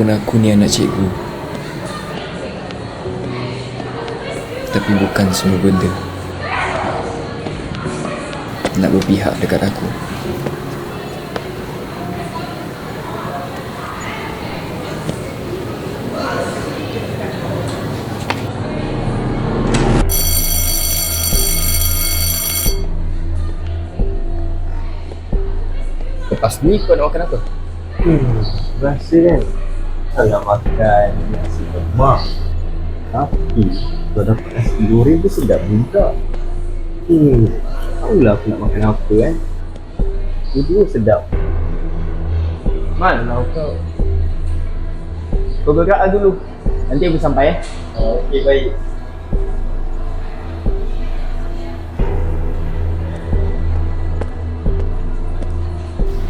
Walaupun aku ni anak cikgu, tapi bukan semua benda nak berpihak dekat aku. Lepas ni kau nak makan apa? Rasa kan kau nak makan nasi lemak, tapi kau dapat nasi goreng tu sedap juga. Tahulah aku nak makan apa kan. Dua-dua sedap. Mana kau? Kau gerak dulu. Nanti aku sampai Okey, baik.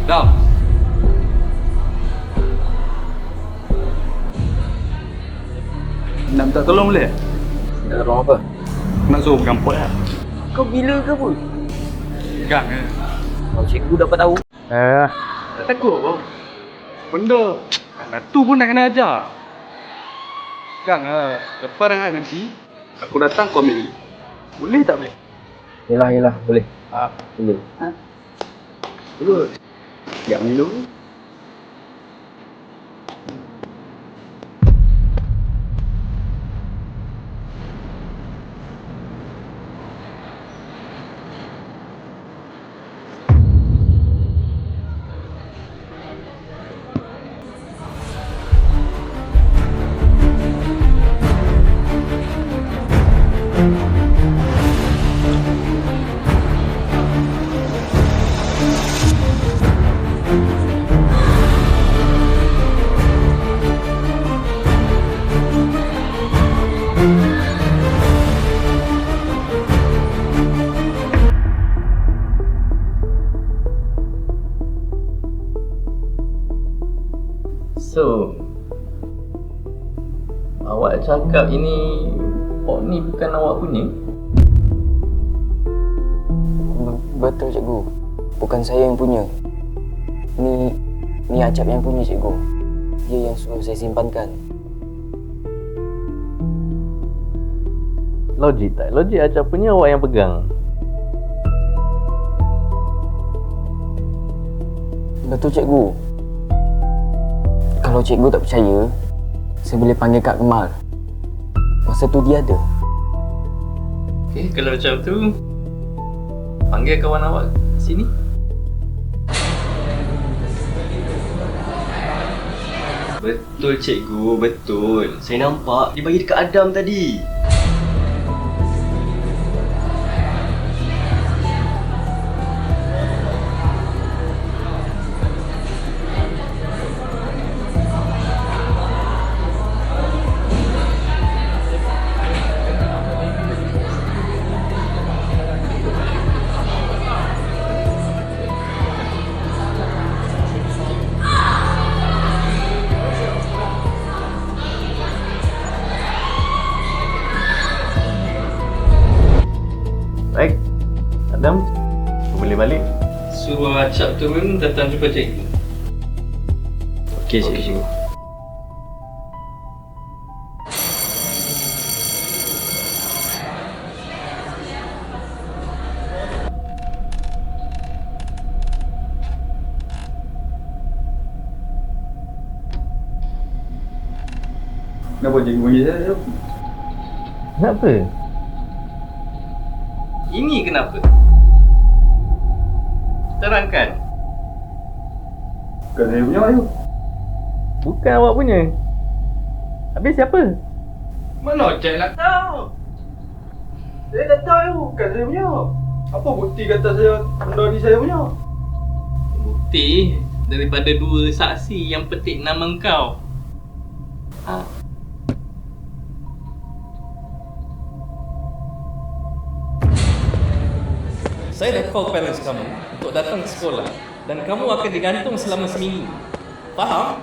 Dah. Nak minta tolong boleh? Nak tolong apa? Nak suruh perampok lah. Kau gila ke pun? Gang ke? Kau cikgu dapat tahu. Tak takut bro. Benda anak tu pun nak kena ajar. Gang lah. Lepas dengan nanti aku datang kau ambil. Boleh tak boleh? Yelah, boleh. Boleh. Boleh. Sekejap dulu. So, awak cakap ini pot ni bukan awak punya? Betul cikgu. Bukan saya yang punya. Ni Acap yang punya cikgu. Dia yang suruh saya simpankan. Logik tak? Logik Acap punya awak yang pegang. Betul cikgu. Kalau cikgu tak percaya, saya boleh panggil Kak Kemal. Masa tu dia ada. Okey, kalau macam tu, panggil kawan awak sini. Betul cikgu, betul. Saya nampak dia bagi dekat Adam tadi. Baik, Adam, boleh balik. Suruh Acap turun datang jumpa cikgu. Okey cikgu. Kenapa cikgu panggil saya? Kenapa? Ini kenapa? Terangkan. Bukan saya punya ayu. Bukan awak punya. Habis siapa? Mana Cik nak tahu? Saya dah tahu bukan saya punya. Apa bukti kata saya benda ni saya punya? Bukti daripada dua saksi yang petik nama kau. Saya dah call parents kamu untuk datang ke sekolah dan kamu akan digantung selama seminggu. Faham?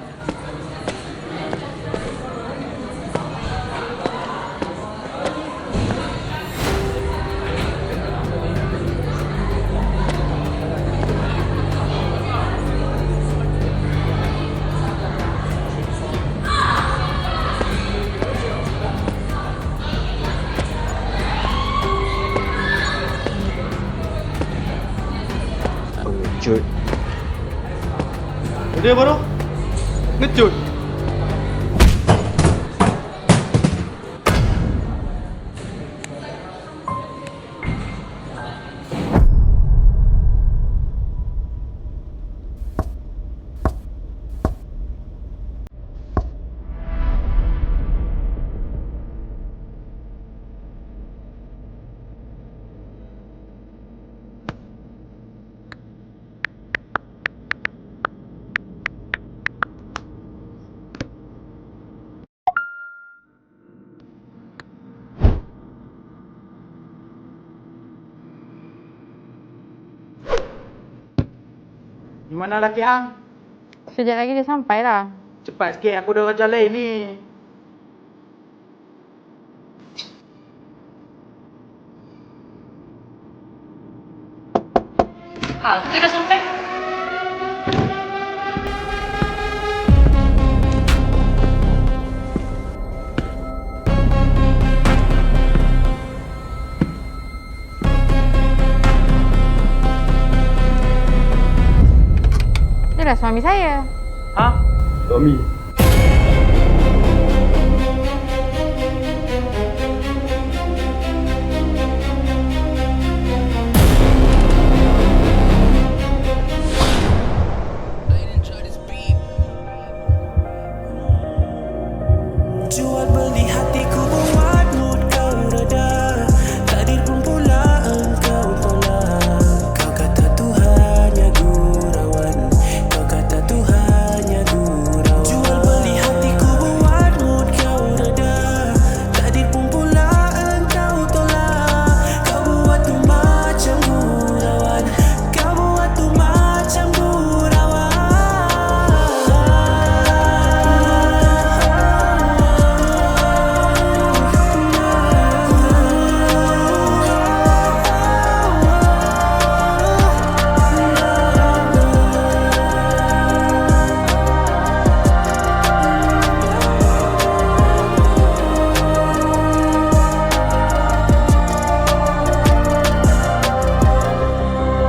ngecut. Dia baru ngecut. Di mana laki hang? Sekejap lagi dia sampai lah. Cepat sikit, aku dah kerja lain ni. Hang tu dah sampai. Dia dah suami saya. Ha? Suami. Jual beli hatiku buat mood kau reda. Takdir pun pula engkau tolak. Kau kata Tuhannya gurauan. Kau kata Tuhannya gurauan. Jual beli hatiku buat mood kau reda. Takdir pun pula engkau tolak. Kau buat tu macam gurauan. Kau buat tu macam gurauan.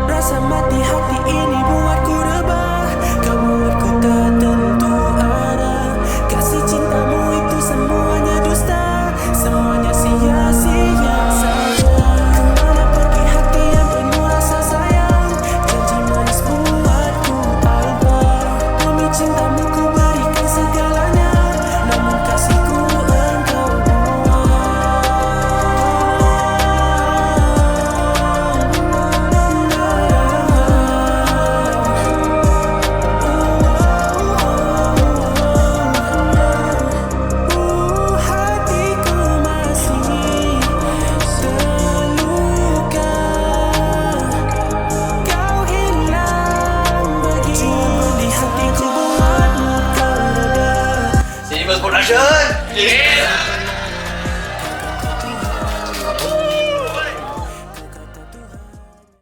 Rasa mati hati ini buatku rebah. Kau buatku tak tentu arah. Kasih cintamu itu semuanya dusta. Semuanya sia-sia saja. Kemana pergi hati yang penuh rasa sayang? Janji manis buatku alpa. Demi cintamu ku berikan segalanya. Namun kasihku engkau buang. Hatiku masih terluka. Kau hilang begitu. Jual beli hatiku buatmu kau reda. Cinema Production.